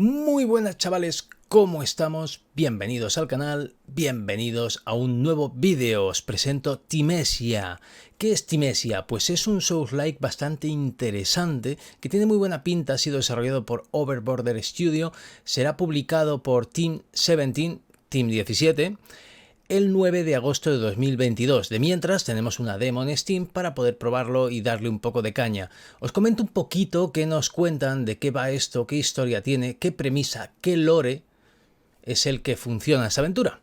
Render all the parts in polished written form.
Muy buenas chavales, ¿cómo estamos? Bienvenidos al canal, bienvenidos a un nuevo vídeo. Os presento Thymesia. ¿Qué es Thymesia? Pues es un Souls-like bastante interesante que tiene muy buena pinta, ha sido desarrollado por Overborder Studio, será publicado por Team 17, el 9 de agosto de 2022. De mientras tenemos una demo en Steam para poder probarlo y darle un poco de caña. Os comento un poquito qué nos cuentan, de qué va esto, qué historia tiene, qué premisa, qué lore es el que funciona esta aventura.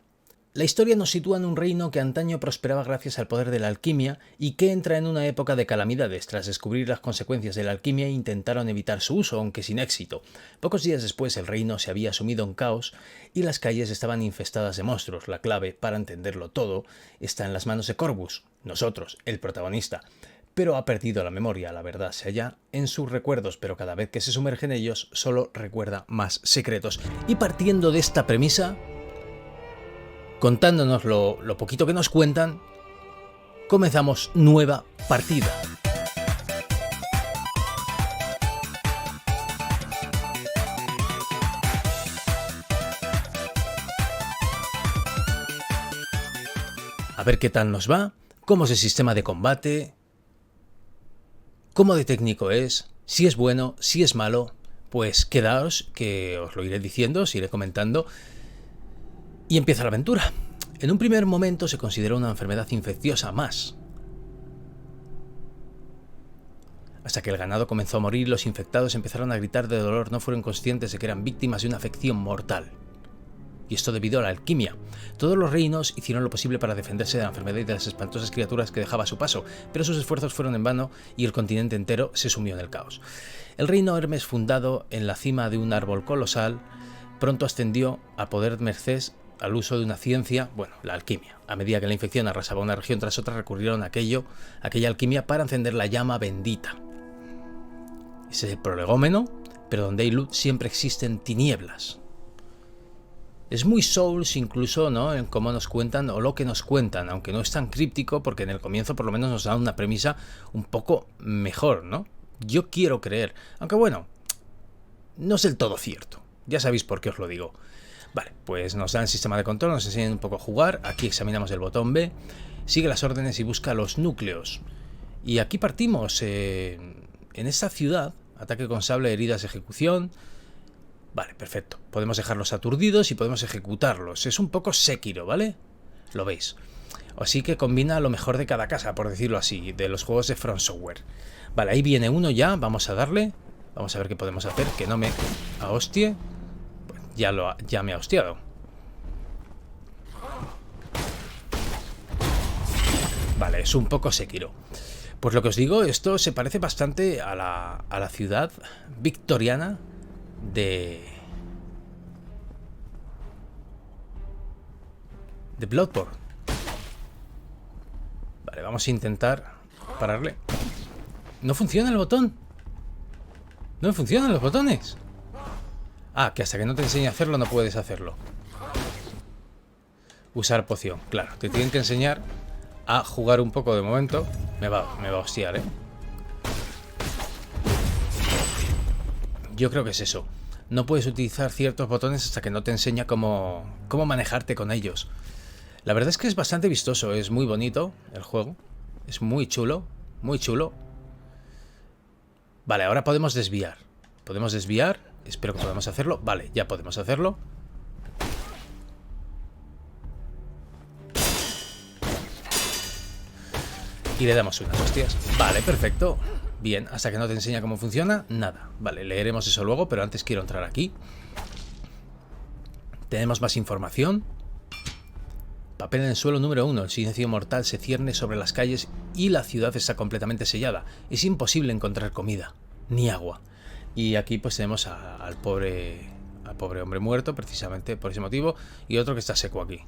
La historia nos sitúa en un reino que antaño prosperaba gracias al poder de la alquimia y que entra en una época de calamidades. Tras descubrir las consecuencias de la alquimia intentaron evitar su uso, aunque sin éxito. Pocos días después el reino se había sumido en caos y las calles estaban infestadas de monstruos. La clave para entenderlo todo está en las manos de Corvus, nosotros, el protagonista. Pero ha perdido la memoria, la verdad se halla en sus recuerdos, pero cada vez que se sumerge en ellos solo recuerda más secretos. Y partiendo de esta premisa, contándonos lo poquito que nos cuentan, comenzamos nueva partida. A ver qué tal nos va, cómo es el sistema de combate, cómo de técnico es, si es bueno, si es malo. Pues quedaos que os lo iré diciendo, os iré comentando. Y empieza la aventura. En un primer momento se consideró una enfermedad infecciosa más. Hasta que el ganado comenzó a morir, los infectados empezaron a gritar de dolor, no fueron conscientes de que eran víctimas de una afección mortal. Y esto debido a la alquimia. Todos los reinos hicieron lo posible para defenderse de la enfermedad y de las espantosas criaturas que dejaba a su paso, pero sus esfuerzos fueron en vano y el continente entero se sumió en el caos. El reino Hermes, fundado en la cima de un árbol colosal, pronto ascendió a poder merced al uso de una ciencia, la alquimia. A medida que la infección arrasaba una región tras otra, recurrieron a aquella alquimia para encender la llama bendita. Ese es el prolegómeno, pero donde hay luz siempre existen tinieblas. Es muy Souls incluso, ¿no?, en cómo nos cuentan o lo que nos cuentan, aunque no es tan críptico, porque en el comienzo por lo menos nos da una premisa un poco mejor, ¿no? Yo quiero creer, aunque bueno, no es del todo cierto. Ya sabéis por qué os lo digo. Vale, pues nos dan el sistema de control, nos enseñan un poco a jugar. Aquí examinamos el botón B, sigue las órdenes y busca los núcleos. Y aquí partimos en esta ciudad, ataque con sable, heridas, ejecución. Vale, perfecto. Podemos dejarlos aturdidos y podemos ejecutarlos. Es un poco Sekiro, ¿vale? Lo veis. Así que combina lo mejor de cada casa, por decirlo así, de los juegos de From Software. Vale, ahí viene uno ya, vamos a darle. Vamos a ver qué podemos hacer, que no me ahostie. Ya me ha hostiado. Vale, es un poco Sekiro. Pues lo que os digo, esto se parece bastante a la ciudad victoriana de Bloodborne. Vale, vamos a intentar pararle. No funciona el botón. No funcionan los botones. Ah, que hasta que no te enseñe a hacerlo no puedes hacerlo. Usar poción, claro. Te tienen que enseñar a jugar un poco de momento. Me va a hostiar, ¿eh? Yo creo que es eso. No puedes utilizar ciertos botones hasta que no te enseña cómo manejarte con ellos. La verdad es que es bastante vistoso. Es muy bonito el juego. Es muy chulo. Muy chulo. Vale, ahora podemos desviar. Podemos desviar. Espero que podamos hacerlo. Vale, ya podemos hacerlo. Y le damos unas hostias. Vale, perfecto. Bien, hasta que no te enseña cómo funciona, nada. Vale, leeremos eso luego, pero antes quiero entrar aquí. Tenemos más información. Papel en el suelo número 1. El silencio mortal se cierne sobre las calles y la ciudad está completamente sellada. Es imposible encontrar comida, ni agua. Y aquí pues tenemos al pobre hombre muerto, precisamente por ese motivo, y otro que está seco aquí.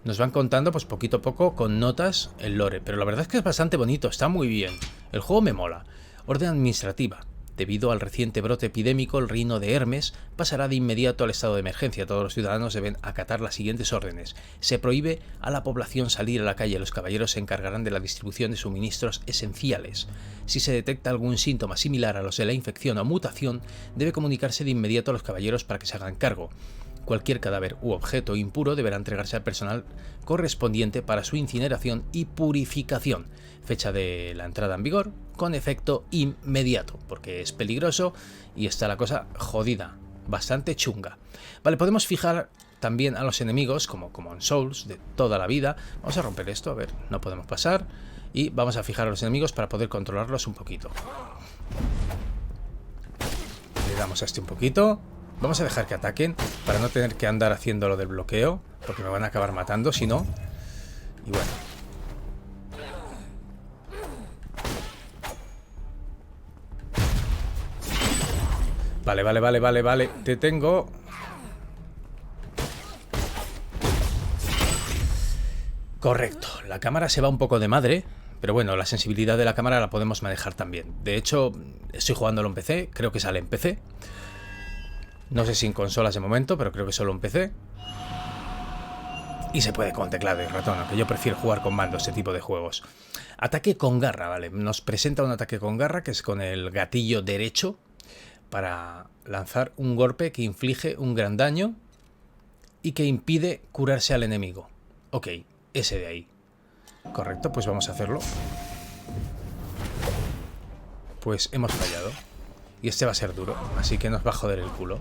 Nos van contando pues poquito a poco con notas el lore, pero la verdad es que es bastante bonito, está muy bien. El juego me mola. Orden administrativa. Debido al reciente brote epidémico, el reino de Hermes pasará de inmediato al estado de emergencia. Todos los ciudadanos deben acatar las siguientes órdenes. Se prohíbe a la población salir a la calle. Los caballeros se encargarán de la distribución de suministros esenciales. Si se detecta algún síntoma similar a los de la infección o mutación, debe comunicarse de inmediato a los caballeros para que se hagan cargo. Cualquier cadáver u objeto impuro deberá entregarse al personal correspondiente para su incineración y purificación. Fecha de la entrada en vigor con efecto inmediato, porque es peligroso y está la cosa jodida, bastante chunga. Vale, podemos fijar también a los enemigos, como en Souls, de toda la vida. Vamos a romper esto, a ver, no podemos pasar. Y vamos a fijar a los enemigos para poder controlarlos un poquito. Le damos a este un poquito. Vamos a dejar que ataquen para no tener que andar haciendo lo del bloqueo, porque me van a acabar matando si no. Y bueno. Vale. Te tengo. Correcto. La cámara se va un poco de madre, pero bueno, la sensibilidad de la cámara la podemos manejar también. De hecho, estoy jugándolo en PC, creo que sale en PC. No sé si en consolas de momento, pero creo que solo en PC. Y se puede con teclado y ratón, aunque yo prefiero jugar con mando este tipo de juegos. Ataque con garra, vale. Nos presenta un ataque con garra, que es con el gatillo derecho, para lanzar un golpe que inflige un gran daño y que impide curarse al enemigo. Ok, ese de ahí. Correcto, pues vamos a hacerlo. Pues hemos fallado. Y este va a ser duro, así que nos va a joder el culo.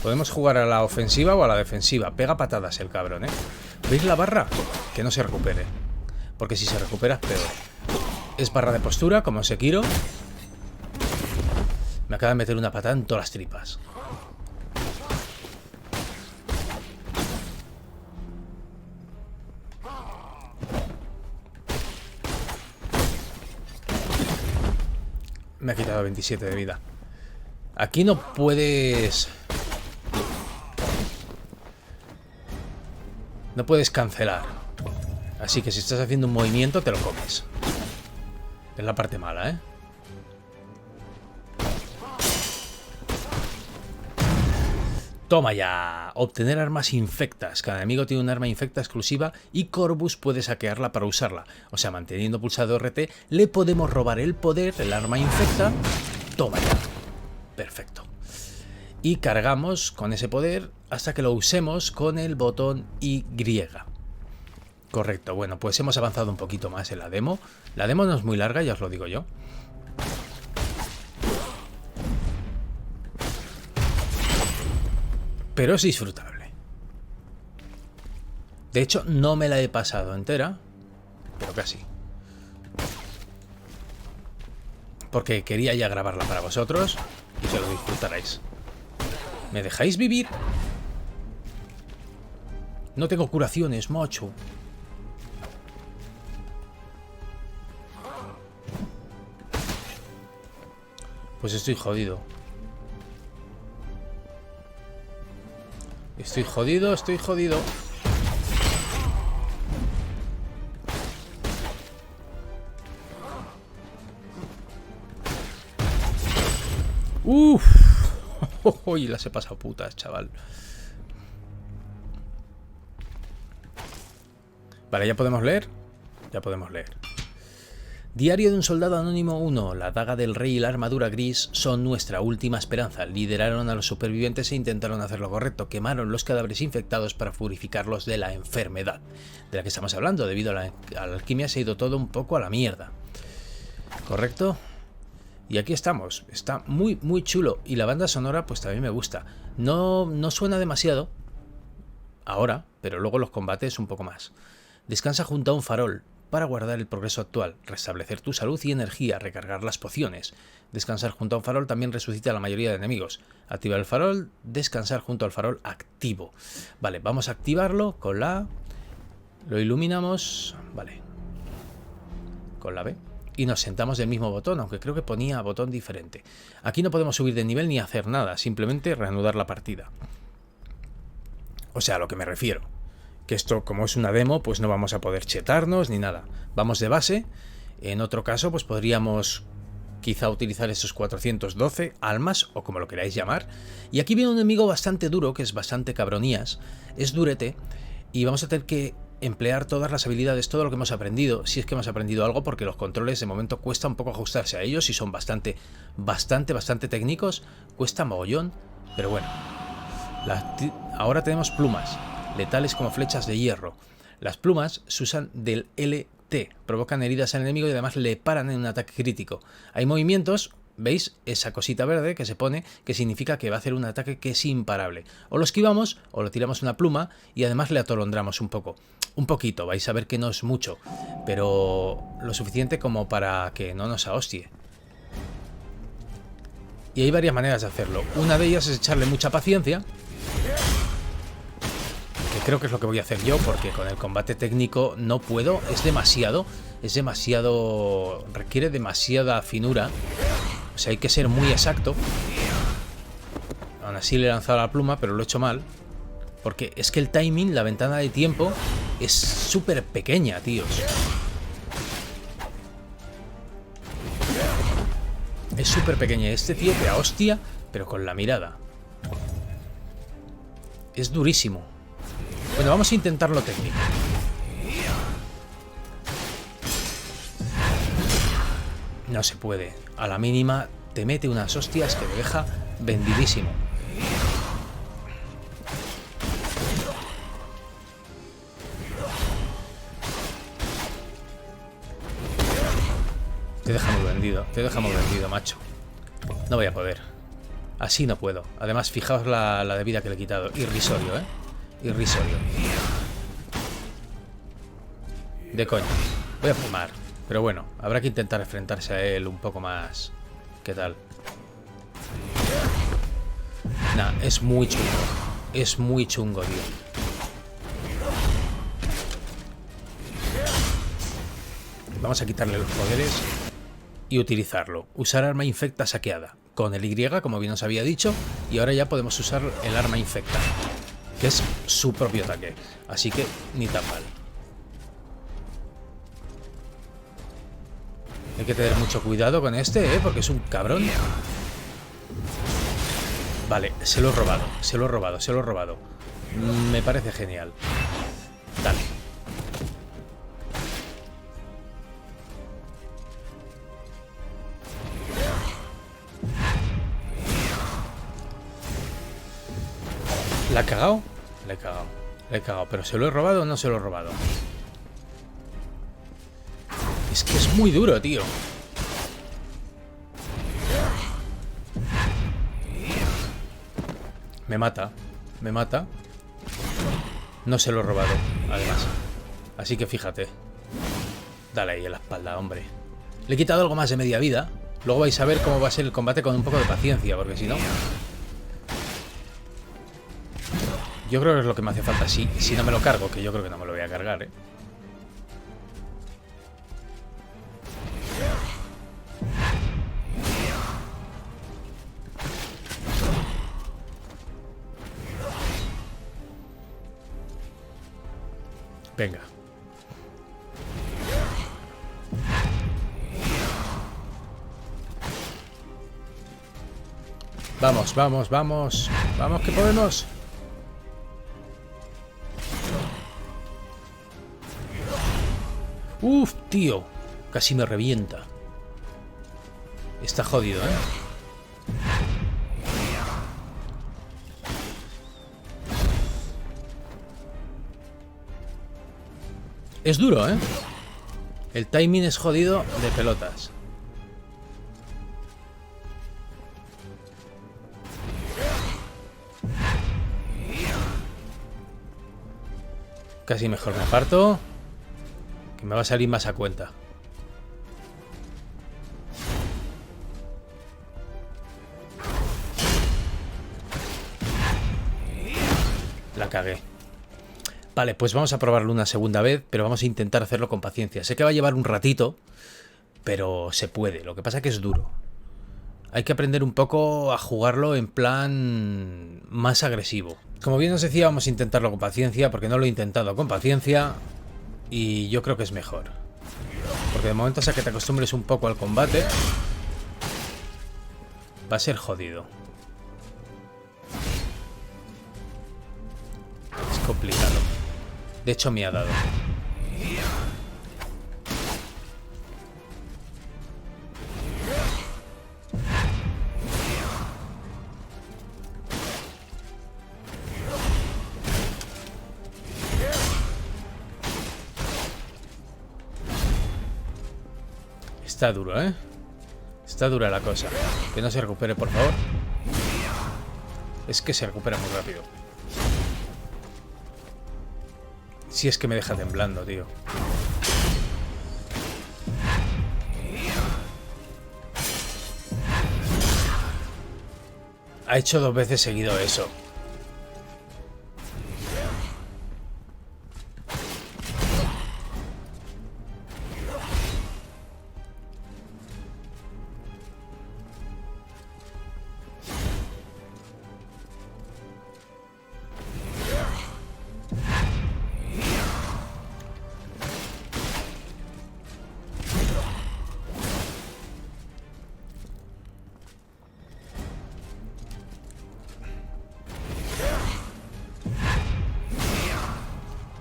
Podemos jugar a la ofensiva o a la defensiva. Pega patadas el cabrón, ¿eh? ¿Veis la barra? Que no se recupere. Porque si se recupera es peor. Es barra de postura, como en Sekiro. Me acaba de meter una patada en todas las tripas. Me ha quitado 27 de vida. Aquí no puedes... No puedes cancelar. Así que si estás haciendo un movimiento, te lo comes. Es la parte mala, ¿eh? Toma ya. Obtener armas infectas. Cada enemigo tiene un arma infecta exclusiva y Corvus puede saquearla para usarla. O sea, manteniendo pulsado RT, le podemos robar el poder, el arma infecta. Toma ya. Perfecto. Y cargamos con ese poder hasta que lo usemos con el botón Y. Correcto. Bueno, pues hemos avanzado un poquito más en la demo. La demo no es muy larga, ya os lo digo yo. Pero es disfrutable. De hecho, no me la he pasado entera, pero casi. Porque quería ya grabarla para vosotros y que lo disfrutarais. ¿Me dejáis vivir? No tengo curaciones, macho. Pues estoy jodido. Estoy jodido. Uff. Uy, las he pasado putas, chaval. Vale, ¿ya podemos leer? Ya podemos leer. Diario de un soldado anónimo 1. La daga del rey y la armadura gris son nuestra última esperanza. Lideraron a los supervivientes e intentaron hacer lo correcto. Quemaron los cadáveres infectados para purificarlos de la enfermedad de la que estamos hablando. Debido a la alquimia se ha ido todo un poco a la mierda. ¿Correcto? Y aquí estamos. Está muy, muy chulo. Y la banda sonora pues también me gusta. No suena demasiado ahora, pero luego los combates un poco más. Descansa junto a un farol para guardar el progreso actual, restablecer tu salud y energía, recargar las pociones. Descansar junto a un farol también resucita a la mayoría de enemigos. Activar el farol, descansar junto al farol activo. Vale, vamos a activarlo con la A. Lo iluminamos, vale, con la B. Y nos sentamos del mismo botón, aunque creo que ponía botón diferente. Aquí no podemos subir de nivel ni hacer nada, simplemente reanudar la partida. O sea, a lo que me refiero, Que esto, como es una demo, pues no vamos a poder chetarnos ni nada. Vamos de base. En otro caso, pues podríamos quizá utilizar esos 412 almas, o como lo queráis llamar. Y aquí viene un enemigo bastante duro, que es bastante cabronías. Es durete. Y vamos a tener que emplear todas las habilidades, todo lo que hemos aprendido, si es que hemos aprendido algo, porque los controles de momento cuesta un poco ajustarse a ellos y son bastante técnicos. Cuesta mogollón, pero bueno. Ahora tenemos plumas, letales como flechas de hierro. Las plumas se usan del LT, provocan heridas al enemigo y además le paran en un ataque crítico. Hay movimientos, ¿veis? Esa cosita verde que se pone, que significa que va a hacer un ataque que es imparable. O lo esquivamos, o lo tiramos una pluma y además le atolondramos un poco. Un poquito, vais a ver que no es mucho, pero lo suficiente como para que no nos ahostie. Y hay varias maneras de hacerlo. Una de ellas es echarle mucha paciencia, que creo que es lo que voy a hacer yo, porque con el combate técnico no puedo, es demasiado, requiere demasiada finura, o sea, hay que ser muy exacto. Aún así le he lanzado la pluma, pero lo he hecho mal, porque es que el timing, la ventana de tiempo, es súper pequeña, tíos. Es súper pequeña. Este tío te hostia, pero con la mirada. Es durísimo. Bueno, vamos a intentarlo técnico. No se puede. A la mínima te mete unas hostias que te deja vendidísimo. Te deja muy vendido, macho. No voy a poder. Así no puedo. Además, fijaos la de vida que le he quitado. Irrisorio, ¿eh? Irrisorio. De coña. Voy a fumar. Pero bueno, habrá que intentar enfrentarse a él un poco más. ¿Qué tal? Nah, es muy chungo. Es muy chungo, tío. Vamos a quitarle los poderes y utilizarlo. Usar arma infecta saqueada. Con el Y, como bien os había dicho. Y ahora ya podemos usar el arma infecta, que es su propio ataque. Así que ni tan mal. Hay que tener mucho cuidado con este, porque es un cabrón. Vale, se lo he robado. Me parece genial. Dale. ¿La he cagado? Le he cagado. ¿Pero se lo he robado o no se lo he robado? Es que es muy duro, tío. Me mata. No se lo he robado, además. Así que fíjate. Dale ahí en la espalda, hombre. Le he quitado algo más de media vida. Luego vais a ver cómo va a ser el combate con un poco de paciencia, porque si no... Yo creo que es lo que me hace falta. Si no me lo cargo, que yo creo que no me lo voy a cargar, ¿eh? Venga. Vamos. Vamos que podemos. Uf, tío. Casi me revienta. Está jodido, ¿eh? Es duro, ¿eh? El timing es jodido de pelotas. Casi mejor me aparto, que me va a salir más a cuenta. La cagué. Vale, pues vamos a probarlo una segunda vez, pero vamos a intentar hacerlo con paciencia. Sé que va a llevar un ratito, pero se puede. Lo que pasa es que es duro. Hay que aprender un poco a jugarlo en plan más agresivo. Como bien os decía, vamos a intentarlo con paciencia, porque no lo he intentado con paciencia y yo creo que es mejor. Porque de momento, hasta que te acostumbres un poco al combate, va a ser jodido. Es complicado. De hecho, me ha dado. Está duro, ¿eh? Está dura la cosa. Que no se recupere, por favor. Es que se recupera muy rápido. Si es que me deja temblando, tío. Ha hecho 2 veces seguido eso.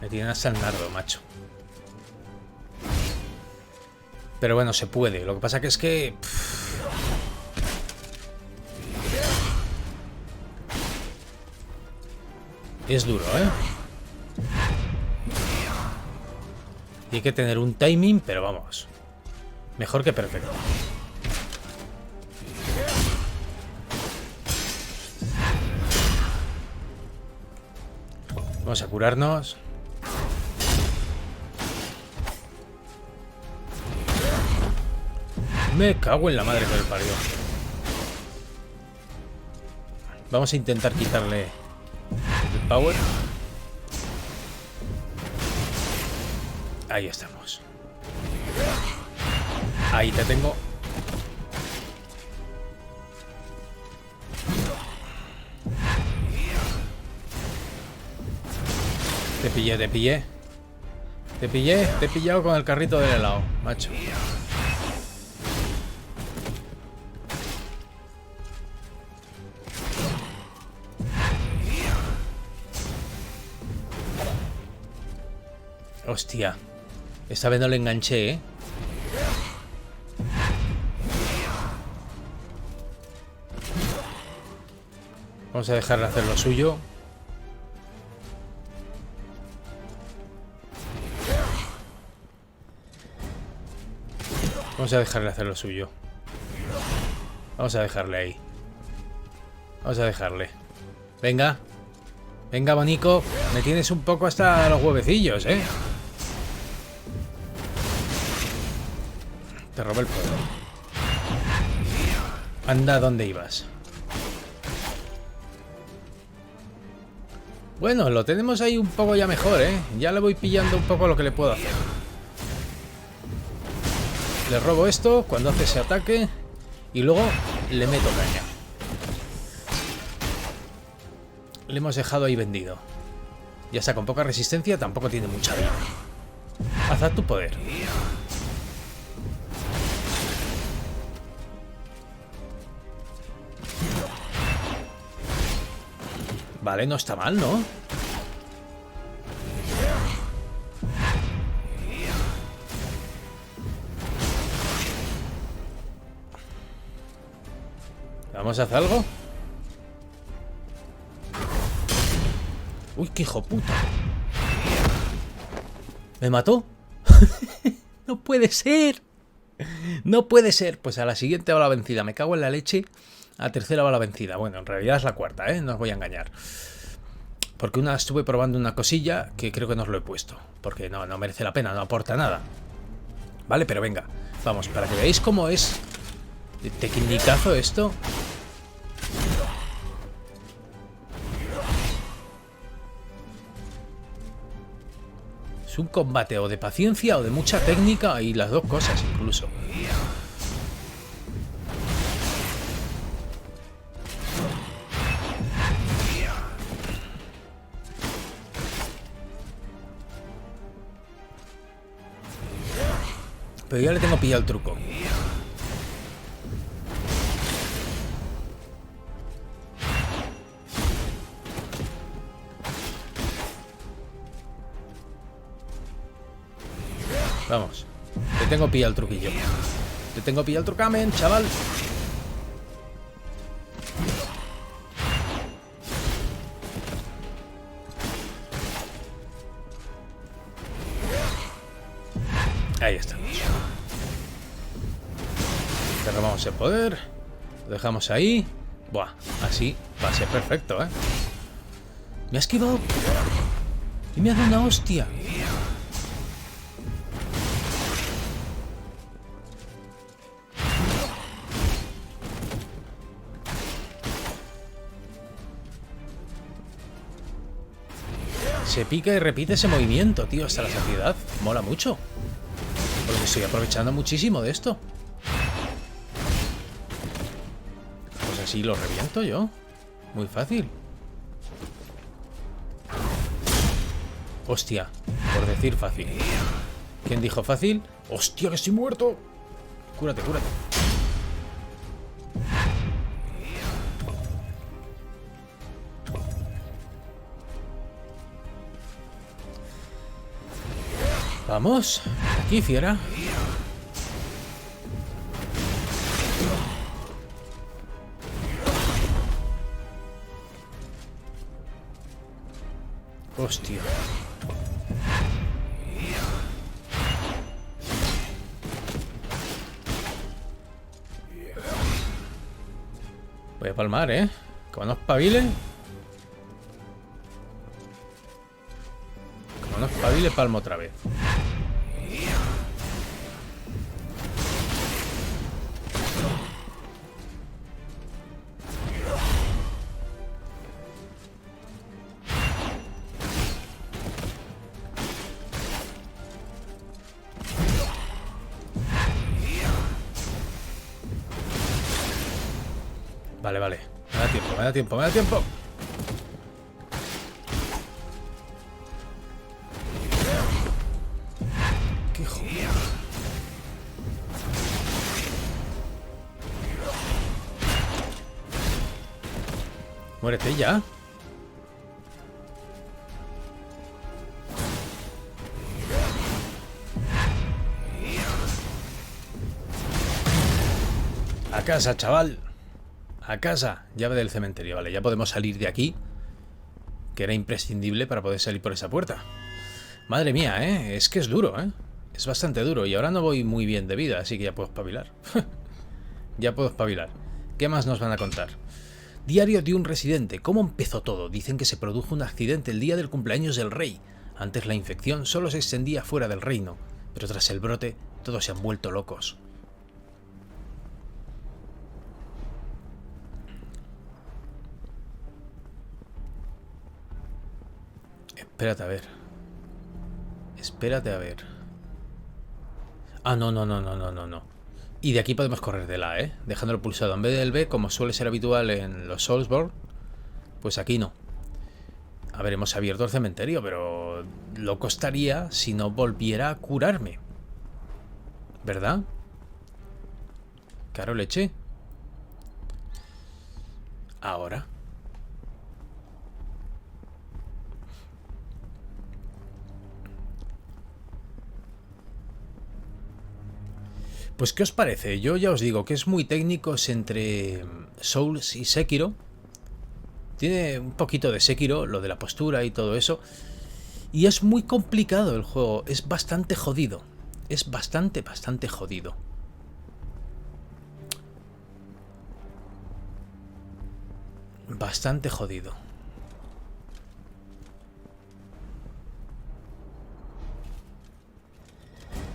Me tienen hasta el nardo, macho. Pero bueno, se puede. Lo que pasa que es que... es duro, ¿eh? Y hay que tener un timing, pero vamos. Mejor que perfecto. Vamos a curarnos. Me cago en la madre que me parió. Vamos a intentar quitarle el power. Ahí estamos. Ahí te tengo. Te pillé, te pillé. Te pillé, te he pillado con el carrito del helado, macho. Hostia. Esta vez no le enganché, ¿eh? Vamos a dejarle hacer lo suyo. Vamos a dejarle hacer lo suyo. Vamos a dejarle ahí. Vamos a dejarle. Venga. Venga, bonico. Me tienes un poco hasta los huevecillos, ¿eh? Te robé el poder. Anda, ¿dónde ibas? Bueno, lo tenemos ahí un poco ya mejor, ¿eh? Ya le voy pillando un poco lo que le puedo hacer. Le robo esto cuando hace ese ataque y luego le meto caña. Le hemos dejado ahí vendido. Ya está, con poca resistencia, tampoco tiene mucha vida. Haz a tu poder. Vale, no está mal, ¿no? ¿Vamos a hacer algo? Uy, qué hijo puta. ¿Me mató? No puede ser. No puede ser. Pues a la siguiente bala vencida. Me cago en la leche. A tercera bala vencida. Bueno, en realidad es la cuarta, ¿eh? No os voy a engañar. Porque una estuve probando una cosilla que creo que no os lo he puesto. Porque no merece la pena, no aporta nada. Vale, pero venga. Vamos, para que veáis cómo es de tequinicazo esto. Es un combate o de paciencia o de mucha técnica y las dos cosas incluso. pero ya le tengo pillado el truco. Vamos. Le tengo pillado el truquillo. Le tengo pillado el trucamen, chaval. Ahí estamos. Cerramos el poder. Lo dejamos ahí. Buah, así va a ser perfecto, ¿eh? Me ha esquivado. Y me ha dado una hostia. Se pica y repite ese movimiento, tío, hasta la saciedad. Mola mucho. Porque estoy aprovechando muchísimo de esto. Pues así lo reviento yo. Muy fácil. Hostia, por decir fácil. ¿Quién dijo fácil? ¡Hostia, que estoy muerto! Cúrate, cúrate. Vamos, aquí, fiera. Hostia. Voy a palmar, ¿eh? Como no espabile. Como no espabile, palmo otra vez. Vale, vale. Me da tiempo, me da tiempo, me da tiempo. Qué joder. Muérete ya. A casa, chaval. A casa. Llave del cementerio. Vale, ya podemos salir de aquí. Que era imprescindible para poder salir por esa puerta. Madre mía, ¿eh? Es que es duro, ¿eh? Es bastante duro. Y ahora no voy muy bien de vida, así que ya puedo espabilar. Ya puedo espabilar. ¿Qué más nos van a contar? Diario de un residente. ¿Cómo empezó todo? Dicen que se produjo un accidente el día del cumpleaños del rey. Antes la infección solo se extendía fuera del reino. Pero tras el brote, todos se han vuelto locos. Espérate a ver. Espérate a ver. Ah, no, no, no, no, no, no, no. Y de aquí podemos correr de la, ¿eh? Dejándolo pulsado en vez del B, como suele ser habitual en los Soulsborne. Pues aquí no. A ver, hemos abierto el cementerio, pero loco estaría si no volviera a curarme. ¿Verdad? Caro leche. Ahora. Pues, ¿qué os parece? Yo ya os digo que es muy técnico, es entre Souls y Sekiro. Tiene un poquito de Sekiro, lo de la postura y todo eso. Y es muy complicado el juego, es bastante jodido. Es bastante jodido. Bastante jodido.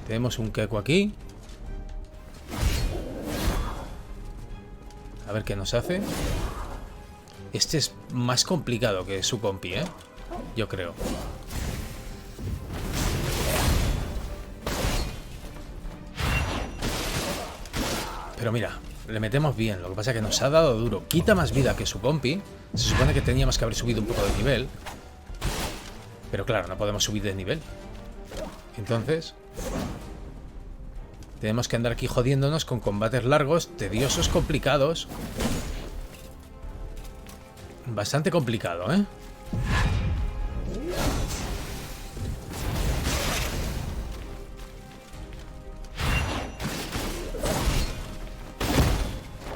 Tenemos un Keiko aquí. A ver qué nos hace. Este es más complicado que su compi, ¿eh? Yo creo. Pero mira, le metemos bien. Lo que pasa es que nos ha dado duro. Quita más vida que su compi. Se supone que teníamos que haber subido un poco de nivel. Pero claro, no podemos subir de nivel. Entonces... Tenemos que andar aquí jodiéndonos con combates largos, tediosos, complicados. Bastante complicado, ¿eh?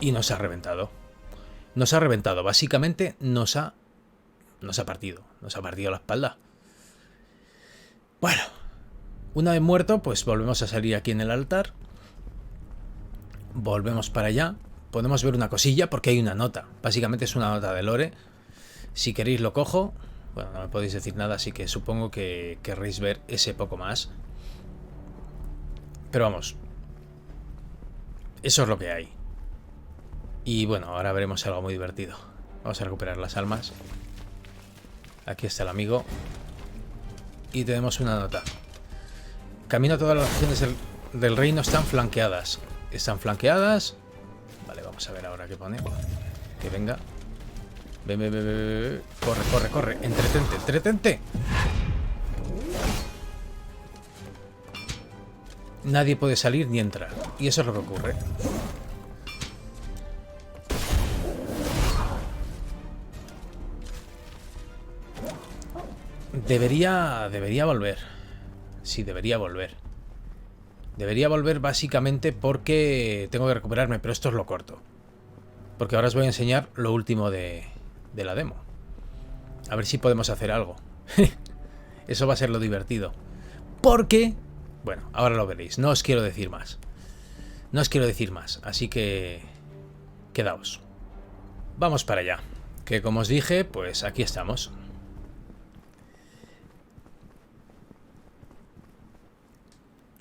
Y nos ha reventado. Nos ha reventado. Básicamente nos ha partido. Nos ha partido la espalda. Bueno. Una vez muerto, pues volvemos a salir aquí en el altar. Volvemos para allá. Podemos ver una cosilla porque hay una nota. Básicamente es una nota de lore. Si queréis lo cojo. Bueno, no me podéis decir nada, así que supongo que querréis ver ese poco más. Pero vamos. Eso es lo que hay. Y bueno, ahora veremos algo muy divertido. Vamos a recuperar las almas. Aquí está el amigo. Y tenemos una nota. Camino a todas las regiones del reino están flanqueadas. Están flanqueadas. Vale, vamos a ver ahora qué pone. Que venga. Ven, ven, ven, ven. Corre, corre, corre. Entretente, entretente. Nadie puede salir ni entrar. Y eso es lo que ocurre. Debería volver. Sí, debería volver. Debería volver básicamente porque tengo que recuperarme, pero esto es lo corto. Porque ahora os voy a enseñar lo último de la demo. A ver si podemos hacer algo. Eso va a ser lo divertido. Porque... Bueno, ahora lo veréis. No os quiero decir más. No os quiero decir más. Así que... Quedaos. Vamos para allá. Que como os dije, pues aquí estamos.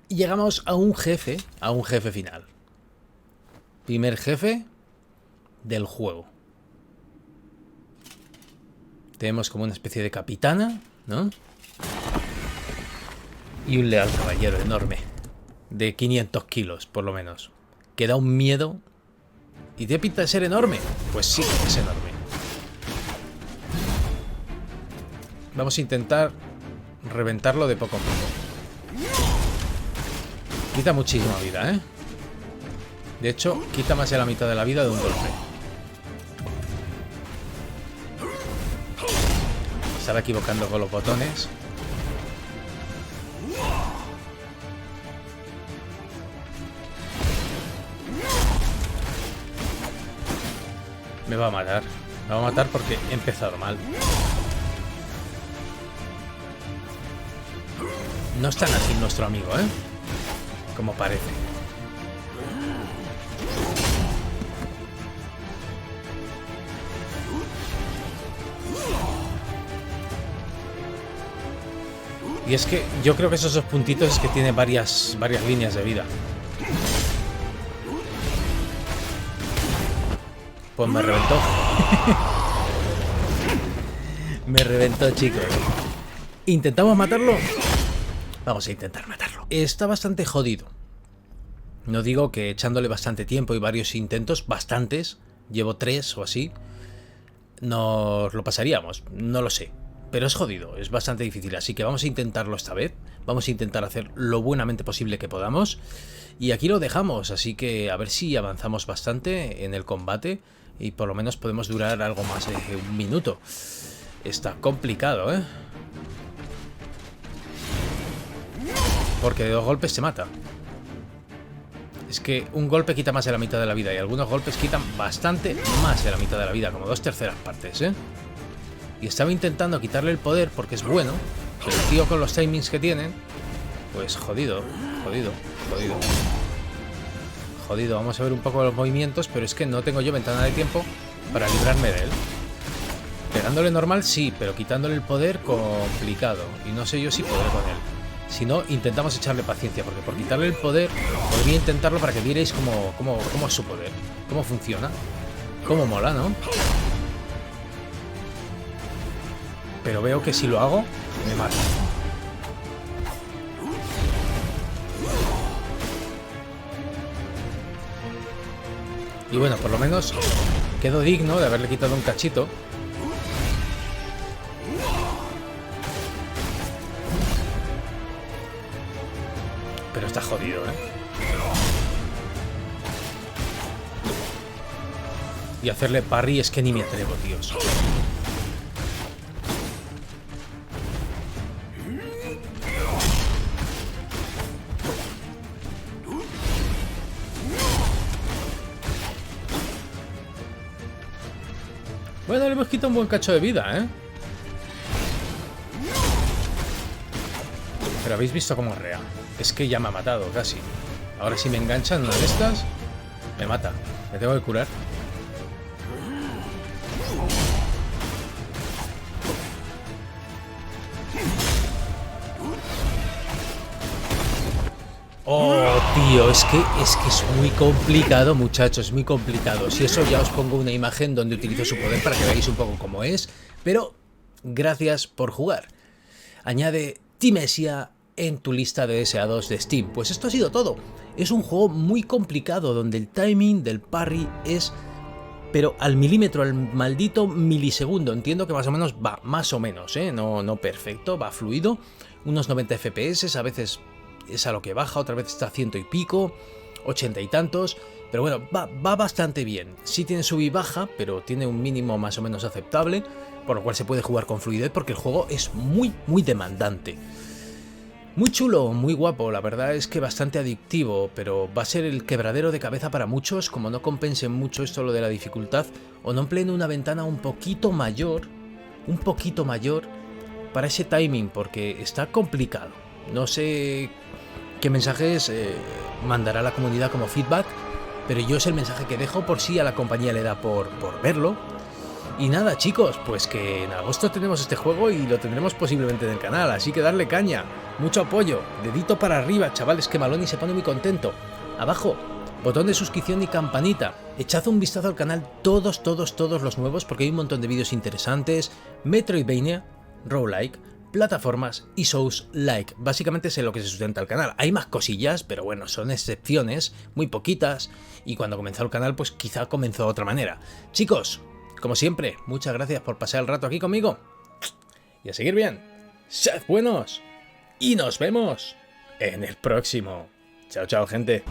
Y llegamos a un jefe final. Primer jefe del juego. Tenemos como una especie de capitana, ¿no? Y un leal caballero enorme. De 500 kilos, por lo menos. Que da un miedo. ¿Y tiene pinta de ser enorme? Pues sí, es enorme. Vamos a intentar reventarlo de poco en poco. Quita muchísima vida, ¿eh? De hecho, quita más de la mitad de la vida de un golpe. Estaba equivocando con los botones. Me va a matar. Me va a matar porque he empezado mal. No es tan ágil nuestro amigo, ¿eh? Como parece. Y es que yo creo que esos dos puntitos es que tiene varias líneas de vida. Pues me reventó. Me reventó, chicos. ¿Intentamos matarlo? Vamos a intentar matarlo. Está bastante jodido. No digo que echándole bastante tiempo y varios intentos, bastantes, llevo 3 o así, nos lo pasaríamos. No lo sé. Pero es jodido, es bastante difícil. Así que vamos a intentarlo esta vez. Vamos a intentar hacer lo buenamente posible que podamos. Y aquí lo dejamos. Así que a ver si avanzamos bastante en el combate. Y por lo menos podemos durar algo más de un minuto. Está complicado, ¿eh? Porque de 2 golpes se mata. Es que un golpe quita más de la mitad de la vida. Y algunos golpes quitan bastante más de la mitad de la vida. Como 2/3 partes, ¿eh? Y estaba intentando quitarle el poder porque es bueno. Pero el tío con los timings que tienen, pues jodido, jodido, jodido. Jodido, vamos a ver un poco los movimientos, pero es que no tengo yo ventana de tiempo para librarme de él. Pegándole normal sí, pero quitándole el poder complicado. Y no sé yo si podré con él. Si no, intentamos echarle paciencia, porque por quitarle el poder podría intentarlo para que vierais cómo es su poder, cómo funciona, cómo mola, ¿no? Pero veo que si lo hago, me mata. Y bueno, por lo menos quedo digno de haberle quitado un cachito. Pero está jodido, ¿eh? Y hacerle parry es que ni me atrevo, tíos. Bueno, le hemos quitado un buen cacho de vida, ¿eh? Pero habéis visto cómo es real. Es que ya me ha matado, casi. Ahora si me enganchan una de estas, me mata. Me tengo que curar. Oh, tío, es que es muy complicado, muchachos, muy complicado. Si eso ya os pongo una imagen donde utilizo su poder para que veáis un poco cómo es. Pero gracias por jugar. Añade Timesia en tu lista de deseados de Steam. Pues esto ha sido todo. Es un juego muy complicado donde el timing del parry es, pero al milímetro, al maldito milisegundo. Entiendo que más o menos va, más o menos, no perfecto, va fluido. Unos 90 FPS, a veces es a lo que baja, otra vez está a 100 y pico, 80 y tantos. Pero bueno, va bastante bien. Sí tiene sub y baja, pero tiene un mínimo más o menos aceptable, por lo cual se puede jugar con fluidez porque el juego es muy demandante. Muy chulo, muy guapo, la verdad es que bastante adictivo, pero va a ser el quebradero de cabeza para muchos, como no compensen mucho esto lo de la dificultad, o no empleen una ventana un poquito mayor para ese timing, porque está complicado. No sé qué mensajes mandará la comunidad como feedback, pero yo es el mensaje que dejo por si a la compañía le da por verlo. Y nada, chicos, pues que en agosto tenemos este juego y lo tendremos posiblemente en el canal, así que darle caña, mucho apoyo, dedito para arriba, chavales, que Maloni se pone muy contento. Abajo, botón de suscripción y campanita. Echad un vistazo al canal, todos los nuevos, porque hay un montón de vídeos interesantes. Metroidvania, roguelike, plataformas y Souls-like. Básicamente es en lo que se sustenta el canal. Hay más cosillas, pero bueno, son excepciones, muy poquitas. Y cuando comenzó el canal, pues quizá comenzó de otra manera. Chicos, como siempre, muchas gracias por pasar el rato aquí conmigo. Y a seguir bien. Sed buenos. Y nos vemos en el próximo. Chao, chao, gente.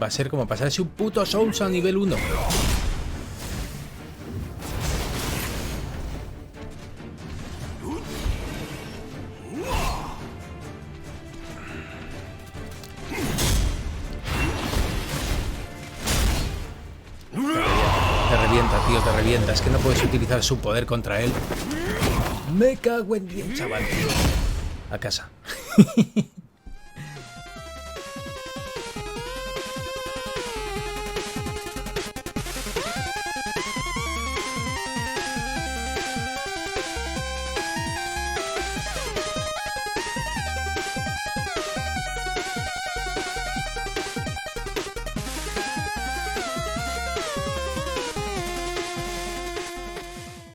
Va a ser como pasarse un puto Souls a nivel 1. Te revienta, tío, te revienta. Es que no puedes utilizar su poder contra él. Me cago en 10, chaval. A casa.